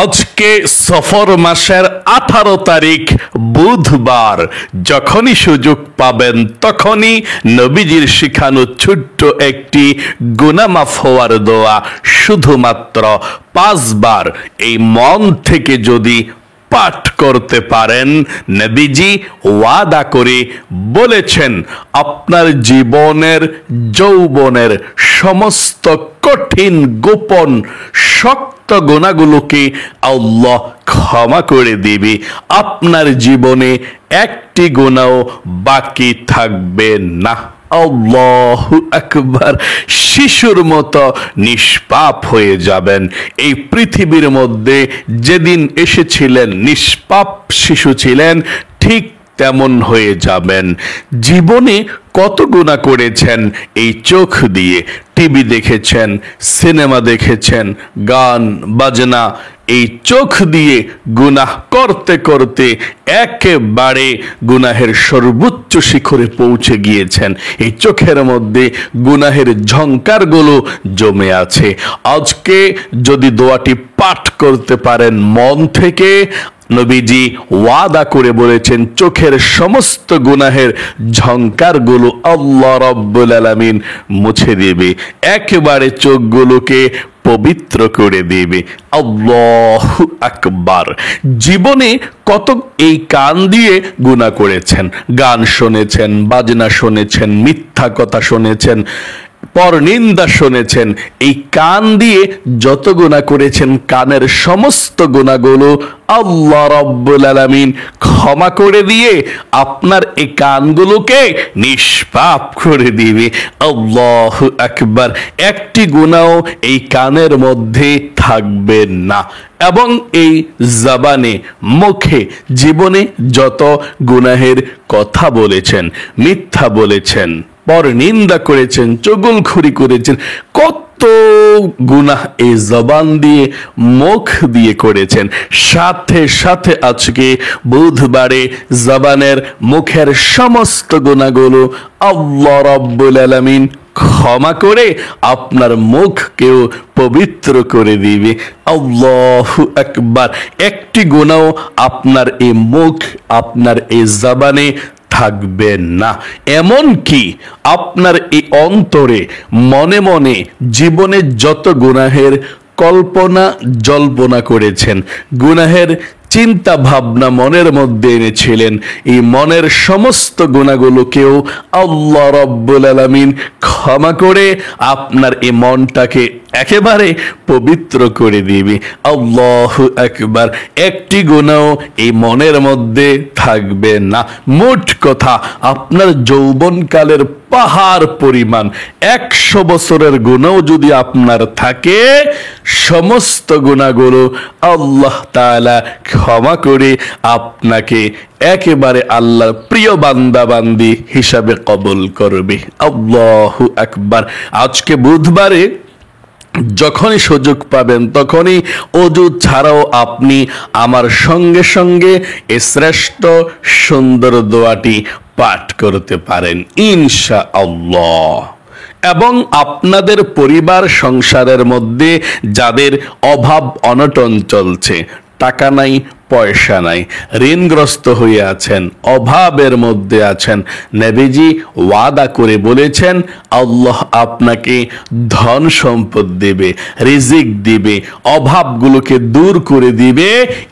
আজকে সফর মাসের 18 তারিখ বুধবার। যখনই সুযোগ পাবেন তখনই নবীজির শিখানো ছোট্ট একটি গুনাহ মাফ হওয়ার দোয়া শুধুমাত্র 5 বার এই মন থেকে যদি পাঠ করতে পারেন, নবীজি ওয়াদা করে বলেছেন আপনার জীবনের যৌবনের সমস্ত কঠিন গোপন শক্ত গুনাহগুলোকে আল্লাহ ক্ষমা করে দিবে। আপনার জীবনে একটি গুনাহও বাকি থাকবে না। আল্লাহু আকবার। শিশুর মতো নিষ্পাপ হয়ে যাবেন। এই পৃথিবীর মধ্যে যেদিন এসেছিলেন নিষ্পাপ শিশু ছিলেন, ঠিক তেমন হয়ে যাবেন। জীবনে কত গুনাহ করেছেন এই চোখ দিয়ে, টিভি দেখেছেন, সিনেমা দেখেছেন, গান বাজনা, এই চোখ দিয়ে গুনাহ করতে করতে একেবারে গুনাহের সর্বোচ্চ শিখরে পৌঁছে গিয়েছেন। এই চোখের মধ্যে গুনাহের ঝংকারগুলো জমে আছে। আজকে যদি দোয়াটি পাঠ করতে পারেন মন থেকে, নবীজি ওয়াদা করে বলেছেন চোখের সমস্ত গুনাহের ঝংকারগুলো আল্লাহ রাব্বুল আলামিন মুছে দেবে, একেবারে চোখগুলোকে পবিত্র করে দেবে। আল্লাহু আকবার। জীবনে কত এই কান দিয়ে গুনাহ করেছেন, গান শুনেছেন, বাজনা শুনেছেন, মিথ্যা কথা শুনেছেন, পরনিন্দা শুনেছেন। এই কান দিয়ে যত গুনাহ করেছেন, কানের সমস্ত গুনাহগুলো আল্লাহ রাব্বুল আলামিন ক্ষমা করে দিয়ে আপনার এই কানগুলোকে নিষ্পাপ করে দিবে। আল্লাহু আকবার। একটি গুনাহ এই কানের মধ্যে থাকবে না। এবং এই জবানে, মুখে, জীবনে যত গুনাহের কথা বলেছেন, মিথ্যা বলেছেন, পরনিন্দা করেছেন, চুগলখড়ি করেছেন, কত গুনাহ এই জবান দিয়ে, মুখ দিয়ে করেছেন, সাথে সাথে আজকে বুধবারে জবানের, মুখের সমস্ত গুনাহগুলো আল্লাহ রাব্বুল আলামিন ক্ষমা করে আপনার মুখকেও পবিত্র করে দিবে। আল্লাহু আকবার। একটি গুনাহ আপনার এই মুখ, আপনার এই জবানে থাকবে না। এমন কি আপনার এই অন্তরে, মনে মনে জীবনে যত গুনাহের কল্পনা জল্পনা করেছেন, গুনাহের চিন্তা ভাবনা মনের মধ্যে এনেছিলেন, এই মনের সমস্ত গুনাহগুলোকেও আল্লাহ রাব্বুল আলামিন ক্ষমা করে আপনার এই মনটাকে একেবারে পবিত্র করে দিবে। আল্লাহু আকবার। একটি গুনাহ এই মনের মধ্যে থাকবে না। মোট কথা আপনার যৌবনকালের পাহাড় পরিমাণ 100 বছরের গুনাহ যদি আপনার থাকে, সমস্ত গুনাহগুলো আল্লাহ তাআলা ক্ষমা করে আপনাকে একেবারে আল্লাহর প্রিয় বান্দা বান্দি হিসাবে কবুল করবে। আল্লাহু আকবার। আজকে বুধবারে যখনই সুযোগ পাবেন তখনই ওযু ছাড়াও আপনি আমার সঙ্গে সঙ্গে এই শ্রেষ্ঠ সুন্দর দোয়াটি পাঠ করতে পারেন ইনশাআল্লাহ। এবং আপনাদের পরিবার সংসারের মধ্যে যাদের অভাব অনটন চলছে, টাকা নাই, পয়সা নাই, ঋণগ্রস্ত হয়ে আছেন, অভাবের মধ্যে আছেন, নবীজি ওয়াদা করে বলেছেন আল্লাহ আপনাকে ধন সম্পদ দেবে, রিজিক দিবে, অভাবগুলোকে দূর করে দিবে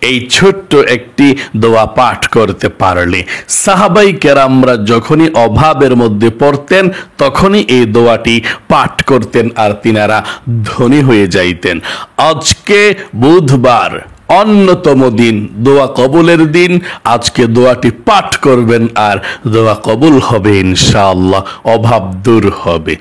এই ছোট্ট একটি দোয়া পাঠ করতে পারলে। সাহাবাই কেরামরা যখনই অভাবের মধ্যে পড়তেন তখনই এই দোয়াটি পাঠ করতেন আর তিনারা ধনী হয়ে যাইতেন। আজকে বুধবার, অন্যতম দিন, দোয়া কবুলের দিন। আজকে দোয়াটি পাঠ করবেন আর দোয়া কবুল হবে ইনশাআল্লাহ, অভাব দূর হবে।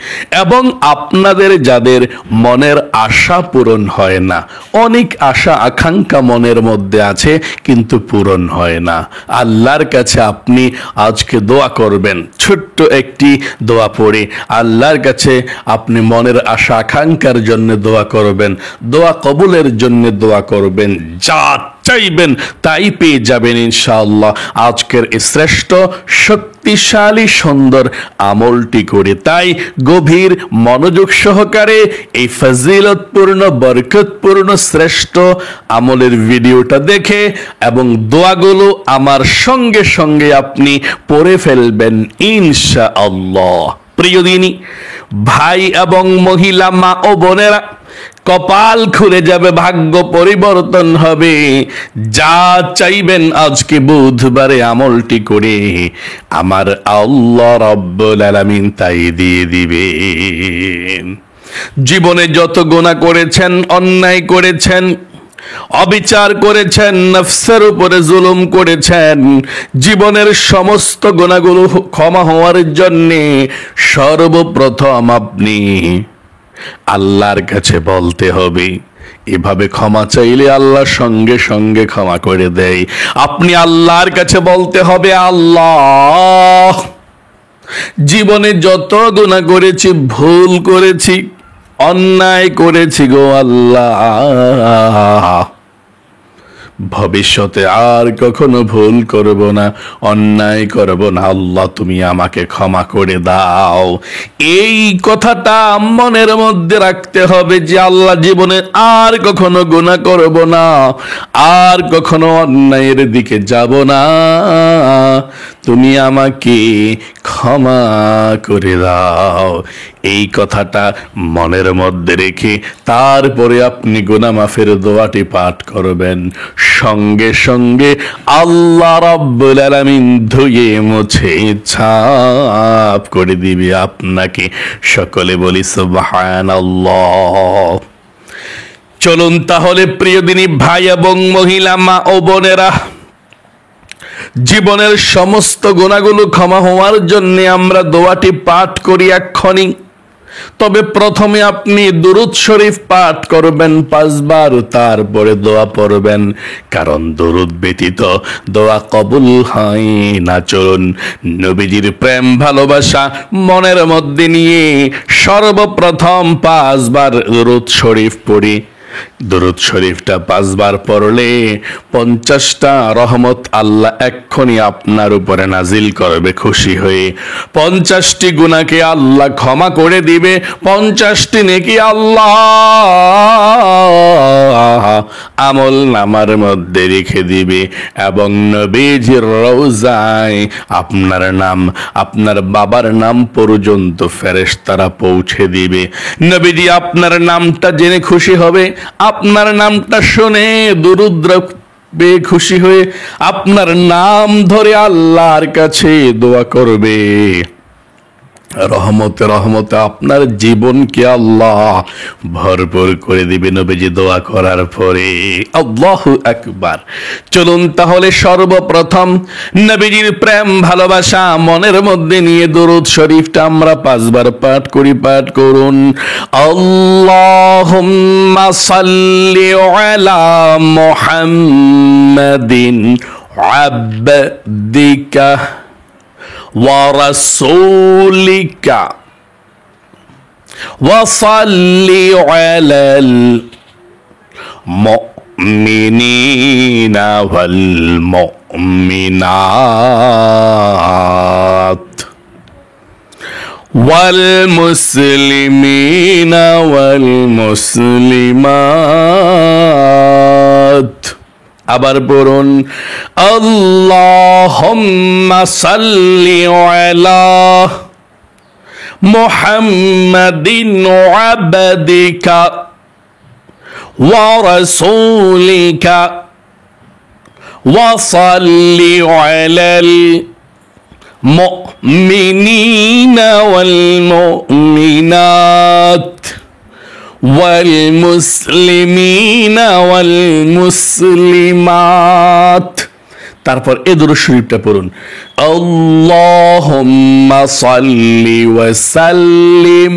এবং আপনাদের যাদের মনের আশা পূরণ হয় না, অনেক আশা আকাঙ্ক্ষা মনের মধ্যে আছে কিন্তু পূরণ হয় না, আল্লাহর কাছে আপনি আজকে দোয়া করবেন। ছোট্ট একটি দোয়া পড়ে আল্লাহর কাছে আপনি মনের আশা আকাঙ্ক্ষার জন্য দোয়া করবেন, দোয়া কবুলের জন্য দোয়া করবেন। যা চাইবেন তাই পেয়ে যাবেন ইনশাআল্লাহ। আজকের এই শ্রেষ্ঠ শক্তিশালী সুন্দর আমলটি করে, তাই গভীর মনোযোগ সহকারে এই ফজিলতপূর্ণ বরকতপূর্ণ শ্রেষ্ঠ আমলের ভিডিওটা দেখে এবং দোয়াগুলো আমার সঙ্গে সঙ্গে আপনি পড়ে ফেলবেন ইনশাআল্লাহ। প্রিয় দিনী ভাই এবং মহিলা, মা ও বোনেরা, কপাল খুলে যাবে, ভাগ্য পরিবর্তন হবে। যা চাইবেন আজকে বুধবারে আমলটি করে আমার আল্লাহ রাব্বুল আলামিন তাই দিয়ে দিবেন। জীবনে যত গুনাহ করেছেন, অন্যায় করেছেন, অবিচার করেছেন, নফসের উপরে জুলুম করেছেন, জীবনের সমস্ত গুনাহগুলো ক্ষমা হওয়ার জন্যে সর্বপ্রথম আপনি আল্লাহর কাছে বলতে হবে। এভাবে ক্ষমা চাইলে আল্লাহ সঙ্গে সঙ্গে ক্ষমা করে দেয়। আপনি আল্লাহর কাছে বলতে হবে, আল্লাহ জীবনে যত গুনাহ করেছি, ভুল করেছি, অন্যায় করেছি গো আল্লাহ, ভবিষ্যতে আর কখনো ভুল করব না, অন্যায় করব না, আল্লাহ তুমি আমাকে ক্ষমা করে দাও। এই কথাটা মনের মধ্যে রাখতে হবে যে আল্লাহ জীবনে আর কখনো গুনাহ করব না, আর কখনো অন্যায়ের দিকে যাব না, তুমি আমাকে ক্ষমা করে দাও। এই কথাটা মনের মধ্যে রেখে তারপরে আপনি গুনাহ মাফের দোয়াটি পাঠ করবেন। সঙ্গে সঙ্গে আল্লাহ রাব্বুল আলামিন ধুয়ে মুছে ছাপ করে দিবে আপনাকে। সকলে বলি সুবহানাল্লাহ। চলুন তাহলে প্রিয় দিনী ভাই এবং মহিলা, মা ও বোনেরা, জীবনের সমস্ত গুনাহগুলো ক্ষমা হওয়ার জন্য আমরা দোয়াটি পাঠ করি এক্ষুনি। তবে প্রথমে আপনি দুরূদ শরীফ পাঠ করবেন 5 বার, তারপরে দোয়া পড়বেন, কারণ দুরূদ ব্যতীত দোয়া কবুল হয় না। চলুন নবীজির প্রেম ভালোবাসা মনের মধ্যে নিয়ে সর্বপ্রথম 5 বার দুরূদ শরীফ পড়ি। দুরূদ শরীফটা 5 বার পড়লে 50টা রহমত আল্লাহ এক্ষুনি আপনার উপরে নাজিল করবে খুশি হয়ে। 50টি গুনাহকে আল্লাহ ক্ষমা করে দিবে, 50টি নেকি আল্লাহ আমল নামার মধ্যে রেখে দিবে এবং নবীজির রওজায় আপনার নাম, আপনার বাবার নাম পর্যন্ত ফেরেশতারা পৌঁছে দিবে। নবীজি আপনার নামটা জেনে খুশি হবে, আপনার নামটা শুনে দুরূদ খুশি হয়ে আপনার নাম ধরে আল্লাহর কাছে দোয়া করবে। রহমতে রহমতে আপনার জীবনকে আল্লাহ ভরপুর করে দিবে নবীজি দোয়া করার পরে। আল্লাহু আকবার। চলুন তাহলে সর্বপ্রথম নবীজির প্রেম ভালোবাসা মনের মধ্যে নিয়ে দুরূদ শরীফটা আমরা 5 বার পাঠ করি। পাঠ করুন, আল্লাহুম্মা সাল্লি আলা মুহাম্মাদিন আবদিকা ورسولك وصل على المؤمنين والمؤمنات والمسلمين والمسلمات। আবার পড়ুন, আল্লাহুম্মা সাল্লি আলা মুহাম্মাদিন আবদিকা ওয়া রাসূলিকা ওয়া সাল্লি আলাল মুমিনিনা ওয়াল মুমিনাত والمسلمين والمسلمات। তারপর এই দুরূদ শরীফটা পড়ুন, আল্লাহুম্মা সাল্লি ওয়া সাল্লিম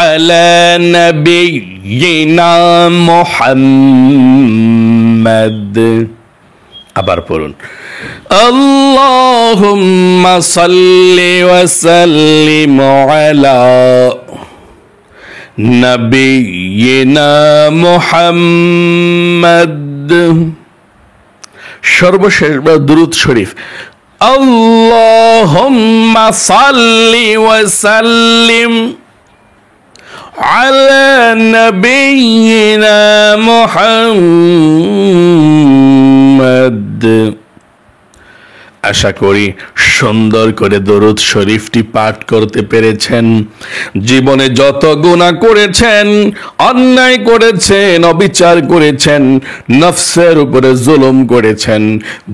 আলা নাবিয়িনা মুহাম্মাদ। আবার পড়ুন, আল্লাহুম্মা সাল্লি ওয়া সাল্লিম আলা নাবিয়িনা মুহাম্মদ। সর্বশেষ দুরূদ শরীফ, আল্লাহুম্মা সাল্লি ওয়া সাল্লিম আলা নাবিয়িনা মুহাম্মদ। আশা করি সুন্দর করে দরুদ শরীফটি পাঠ করতে পেরেছেন। জীবনে যত গুনাহ করেছেন, অন্যায় করেছেন, অবিচার করেছেন, নফসের উপরে জুলুম করেছেন,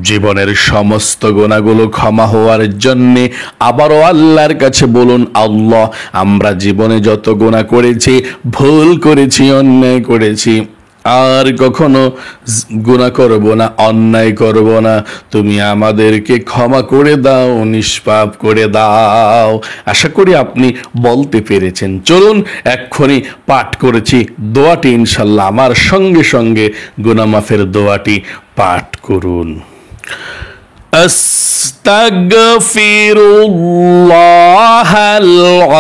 জীবনের সমস্ত গুনাহগুলো ক্ষমা হওয়ার জন্যে আবারও আল্লাহর কাছে বলুন, আল্লাহ আমরা জীবনে যত গুনাহ করেছি, ভুল করেছি, অন্যায় করেছি, আর কখনো গুনাহ করব না, অন্যায় করব না, তুমি আমাদেরকে ক্ষমা করে দাও, নিষ্পাপ করে দাও। আশা করি আপনি বলতে পেরেছেন। চলুন এক্ষুনি পাঠ করেছি দোয়াটি, ইনশাল্লাহ আমার সঙ্গে সঙ্গে গুনাহ মাফের দোয়াটি পাঠ করুন। আস্তাগফিরুল্লাহাল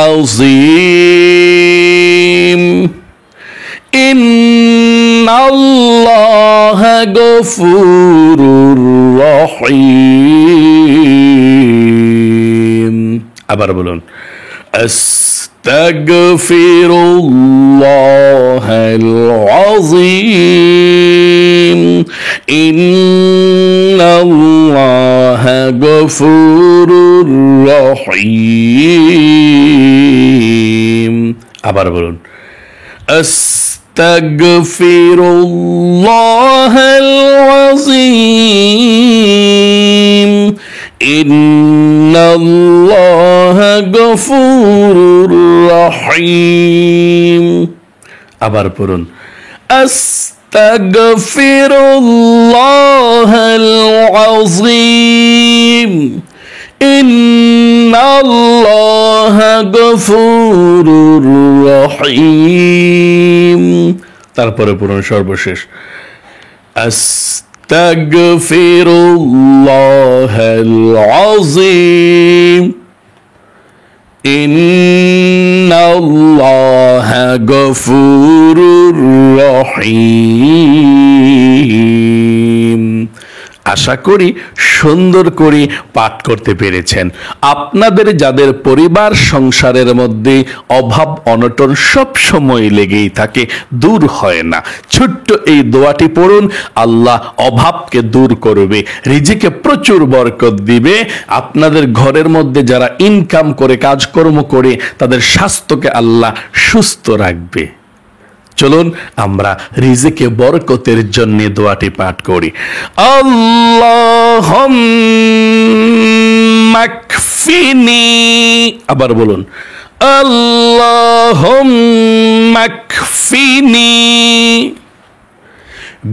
আযীম ইন্নাল্লাহা গফুরুর রহিম। আবার বলুন, আস্তাগফিরুল্লাহাল আযীম ইন্নাল্লাহা গফুরুর রহিম। আবার বলুন, আস্তাগফিরুল্লাহাল আযীম ইন্নাল্লাহা গফুরুর রহিম। আবার পড়ুন, আস্তাগফিরুল্লাহাল আযীম ইন্নাল্লাহা গফুরুর রহিম। তারপরে পড়ুন সর্বশেষ, আস্তাগফিরুল্লাহাল আযীম ইন্নাল্লাহা গফুরুর রহিম। আশা করি সুন্দর করে পাঠ করতে পেরেছেন। আপনাদের যাদের পরিবার সংসারের মধ্যে অভাব অনটন সব সময় লেগেই থাকে, দূর হয় না, ছোট্ট এই দোয়াটি পড়ুন, আল্লাহ অভাবকে দূর করবে, রিজিকে প্রচুর বরকত দিবে। আপনাদের ঘরের মধ্যে যারা ইনকাম করে, কাজকর্ম করে, তাদের স্বাস্থ্যকে আল্লাহ সুস্থ রাখবে। চলুন আমরা রিজিকে বরকতের জন্য দোয়াটি পাঠ করি। আল্লাহুম্মা কফিনি। আবার বলুন, আল্লাহুম্মা কফিনি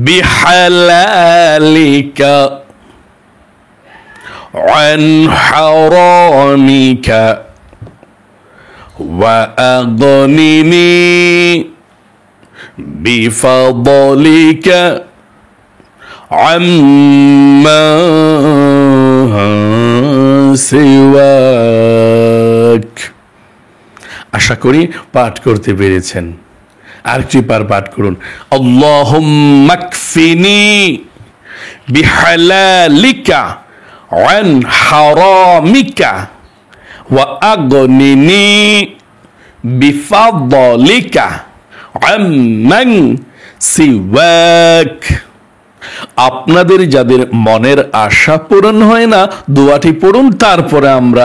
বিহালালিকা আন হারামিকা ওয়া আগনিনি بفضلك عما سواك। আশা করি পাঠ করতে পেরেছেন। আরেকটি পাঠ করুন, আল্লাহুম্মা কফিনি বিহালালিকা আন হারামিকা ওয়া আগনিনি বিফাদলিকা আম্মান সিওয়াক। আপনাদের যাদের মনের আশা পূরণ হয় না, দোয়াটি পড়ুন, তারপরে আমরা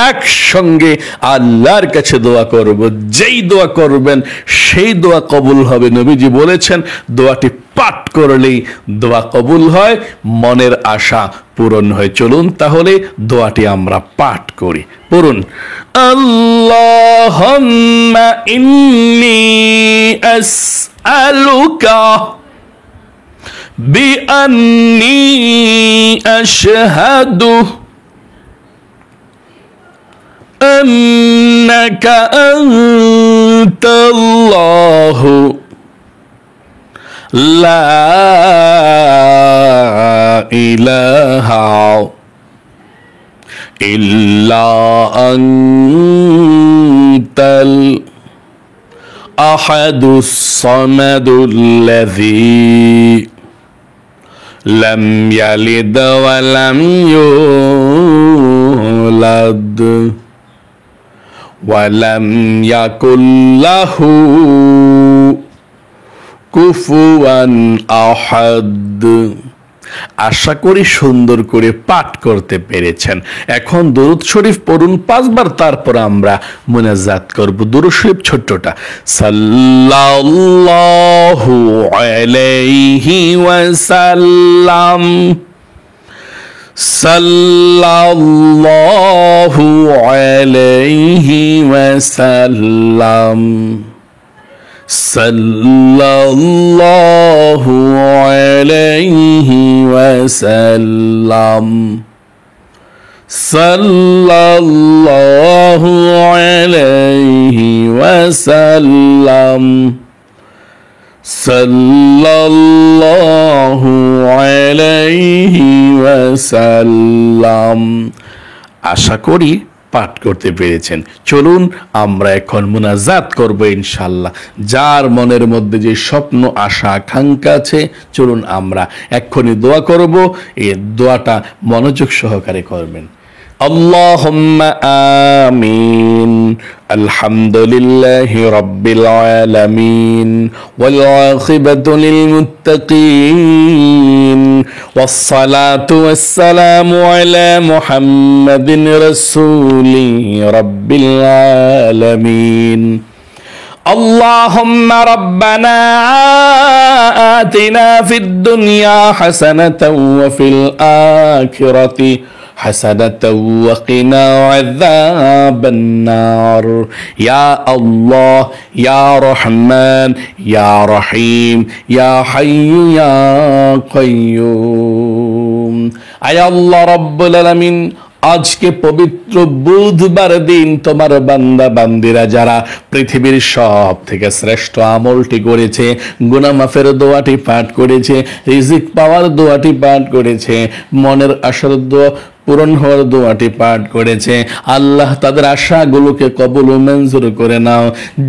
একসঙ্গে আল্লাহর কাছে দোয়া করব। যেই দোয়া করবেন সেই দোয়া কবুল হবে। নবীজি বলেছেন দোয়াটি পাঠ করলেই দোয়া কবুল হয়, মনের আশা পূরণ হয়। চলুন তাহলে দোয়াটি আমরা পাঠ করি। পড়ুন, আল্লাহুম্মা ইন্নী আসআলুকা বিআন্নী আশহাদু আন্নাকা আনতাল্লাহু লা ইলাহা ইল্লা আনতাল আহাদুস সামাদুল্লাযী লাম ইয়ালিদ ওয়া লাম ইউলাদ ওয়া লাম ইয়াকুল লাহু কুফুয়ান আহাদ। আশা করি সুন্দর করে পাঠ করতে পেরেছেন। এখন দরুদ শরীফ পড়ুন 5 বার, তারপর আমরা মুনাজাত করব। দরুদ শরীফ ছোট্টটা, সাল্লাল্লাহু আলাইহি ওয়াসাল্লাম, সাল্লাল্লাহু আলাইহি ওয়াসাল্লাম, সাল্লাল্লাহু আলাইহি ওয়াসাল্লাম, সাল্লাল্লাহু আলাইহি ওয়াসাল্লাম, সাল্লাল্লাহু আলাইহি ওয়াসাল্লাম। আশা করি পাঠ করতে পেরেছেন। চলুন আমরা এখন মুনাজাত করব ইনশাআল্লাহ। যার মনের মধ্যে যে স্বপ্ন, আশা, আকাঙ্ক্ষা আছে, চলুন আমরা এক্ষুনি দোয়া করব। এই দোয়াটা মনোযোগ সহকারে করবেন। আল্লাহুম্মা আমিন। আলহামদুলিল্লাহি রাব্বিল আলামিন ওয়াল আখিবাতু লিল মুত্তাকিন ওয়াস সালাতু ওয়াস সালামু আলা মুহাম্মাদিন রাসূলি রাব্বিল আলামিন। اللهم ربنا آتنا في الدنيا حسنة وفي الآخرة حسنة وقنا عذاب النار يا الله يا رحمن يا رحيم يا حي يا قيوم আয় আল্লাহ রব্বুল আলামিন, আজকে পবিত্র বুধবার দিন তোমার বান্দা বান্দিরা যারা পৃথিবীর সব থেকে শ্রেষ্ঠ আমলটি করেছে, গুনাহ মাফের দোয়াটি পাঠ করেছে, রিজিক পাওয়ার দোয়াটি পাঠ করেছে, মনের আশার দোয়া পূরণ হওয়ার দোয়াটি পাঠ করেছে, আল্লাহ তাদের আশাগুলোকে কবুল ও মঞ্জুর করে নাও।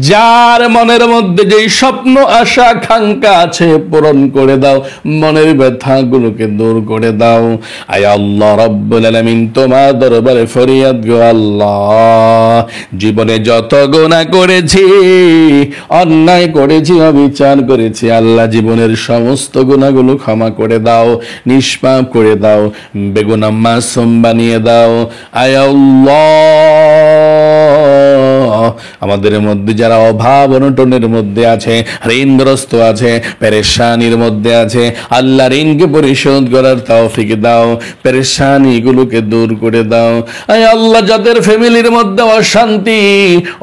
যার মনের মধ্যে যে স্বপ্ন, আশা, আকাঙ্ক্ষা আছে পূরণ করে দাও, মনের ব্যথাগুলোকে দূর করে দাও। আয় আল্লাহ রব্বুল আলামিন, তোমার দরবারে ফরিয়াদ গো আল্লাহ, জীবনে যত গুনাহ করেছি, অন্যায় করেছি, অবিচার করেছি, আল্লাহ জীবনের সমস্ত গুনাহগুলো ক্ষমা করে দাও, নিষ্পাপ করে দাও, বেগুনাহ মাসুম বানিয়ে দাও। আয় আল্লাহ, আমাদের মধ্যে যারা অভাব অনটনের মধ্যে আছে, ঋণগ্রস্ত আছে, পেরেশানির মধ্যে আছে, আল্লাহ ঋণকে পরিশোধ করার তৌফিক দাও, পেরেশানিগুলোকে দূর করে দাও। আয় আল্লাহ, যাদের ফ্যামিলির মধ্যে অশান্তি,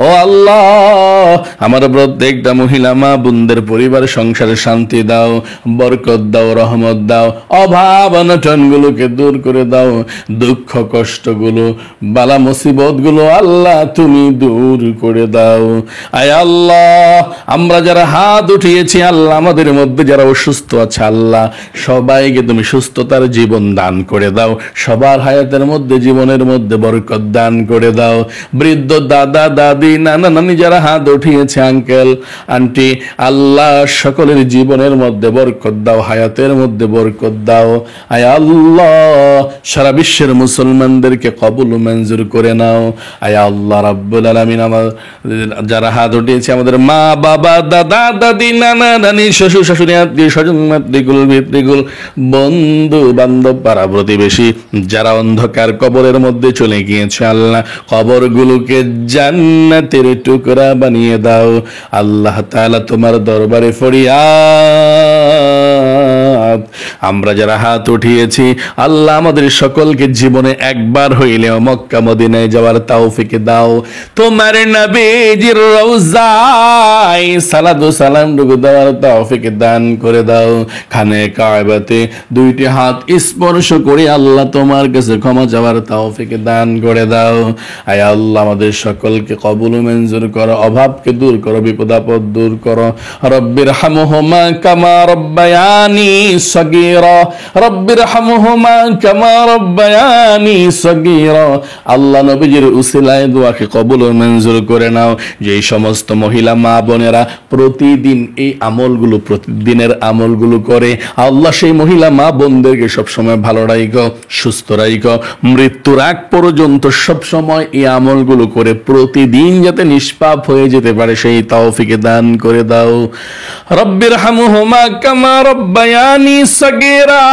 ও আল্লাহ আমার প্রত্যেকটা মহিলা মা বোনদের পরিবার সংসারে শান্তি দাও, বরকত দাও, রহমত দাও, অভাব অনটনগুলোকে দূর করে দাও, দুঃখ কষ্টগুলো, বালা মুসিবতগুলো আল্লাহ তুমি দূর করে দাও। আয় আল্লাহ, আমরা যারা হাত উঠিয়েছি আল্লাহ, আমাদের মধ্যে যারা অসুস্থ আছে আল্লাহ, সবাইকে তুমি সুস্থতার জীবন দান করে দাও, সবার হায়াতের মধ্যে, জীবনের মধ্যে বরকত দান করে দাও। বৃদ্ধ দাদা দাদি নানা নানি যারা হাত উঠিয়েছে, আঙ্কেল আন্টি আল্লাহ সকলের জীবনের মধ্যে বরকত দাও, হায়াতের মধ্যে বরকত দাও। আয় আল্লাহ, সারা বিশ্বের মুসলমানদেরকে কবুল ও মঞ্জুর করে নাও। আয় আল্লাহ রাব্বুল আলামিন, আমার যারা হাত উঠিয়েছে, আমাদের মা বাবা দাদা দাদি নানা নানি শ্বশুর শাশুড়ি আত্মীয় স্বজন মাতৃকুল পিতৃকুল বন্ধু বান্ধব পাড়া প্রতিবেশী যারা অন্ধকার কবরের মধ্যে চলে গিয়েছে আল্লাহ, কবরগুলোকে জান্নাতের টুকরা বানিয়ে দাও। আল্লাহ তাআলা তোমার দরবারে ফরিয়াদ, আমরা যারা হাত উঠিয়েছি আল্লাহ আমাদের সকলকে জীবনে একবার হইলেও মক্কা মদিনায় যাওয়ার তৌফিক দাও। তোমার নবীজির রওজায় সালাত ও সালাম দেওয়ার তৌফিক দান করে দাও। খানে কাবাতে দুইটি হাত স্পর্শ করে আল্লাহ তোমার কাছে ক্ষমা চাওয়ার তৌফিক দান করে দাও। আয় আল্লাহ, আমাদের সকলকে কবুল ও মঞ্জুর করো, অভাবকে দূর করো, বিপদ আপদ দূর করো। রব্বির হামহুমা কামা রব্বায়ানি সগীরা সগীরা রব্বিরহামহুমা কামা রব্বায়ানি সগীরা। আল্লাহ নবীজির উসিলায় দোয়াকে কবুল ও মঞ্জুর করে নাও। যে সমস্ত মহিলা মা বোনেরা প্রতিদিন এই আমলগুলো, প্রতিদিনের আমলগুলো করে, আল্লাহ সেই মহিলা মা বোনদেরকে সবসময় ভালো রাখো, সুস্থ রাখো, মৃত্যুর আগ পর্যন্ত সবসময় এই আমলগুলো করে প্রতিদিন যাতে নিষ্পাপ হয়ে যেতে পারে সেই তৌফিক দান করে দাও। রব্বিরহামহুমা কামা রব্বায়ানি সগীরা।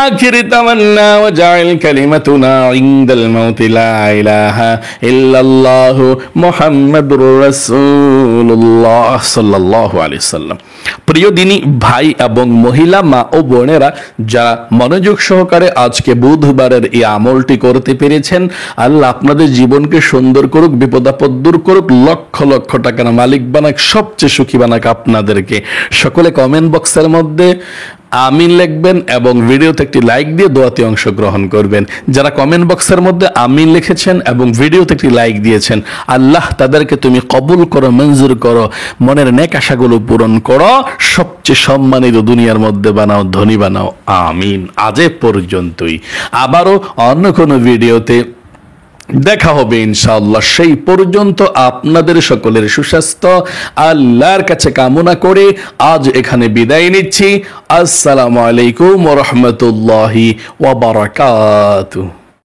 আখিরি তামান্না ওয়া জাইল কালিমাতুনা ইনদাল মাউতি লা ইলাহা ইল্লাল্লাহু মুহাম্মাদুর রাসূলুল্লাহ সাল্লাল্লাহু আলাইহি সাল্লাম। প্রিয় দিনী ভাই এবং মহিলা মা ও বোনেরা, যারা মনোযোগ সহকারে আজকে বুধবারের এই আমলটি করতে পেরেছেন, আল্লাহ আপনাদের জীবনকে সুন্দর করুক, বিপদ আপদ দূর করুক, লক্ষ লক্ষ টাকার মালিক বানাক, সবচেয়ে সুখী বানাক আপনাদেরকে। সকলে কমেন্ট বক্সের মধ্যে আমিন লিখবেন এবং ভিডিওতে একটি লাইক দিয়ে দোয়াতে অংশগ্রহণ করবেন। যারা কমেন্ট বক্সের মধ্যে আমিন লিখেছেন এবং ভিডিওতে একটি লাইক দিয়েছেন, আল্লাহ তাদেরকে তুমি কবুল করো, মঞ্জুর করো, মনের নেক আশাগুলো পূরণ করো, সবচেয়ে সম্মানিত দুনিয়ার মধ্যে বানাও, ধনী বানাও। আমিন। আজ এ পর্যন্তই, আবারও অন্য কোনো ভিডিওতে দেখা হবে ইনশাআল্লাহ। সেই পর্যন্ত আপনাদের সকলের সুস্বাস্থ্য আল্লাহর কাছে কামনা করে আজ এখানে বিদায় নিচ্ছি। আসসালামু আলাইকুম ওয়া রাহমাতুল্লাহি ওয়া বারাকাতুহু।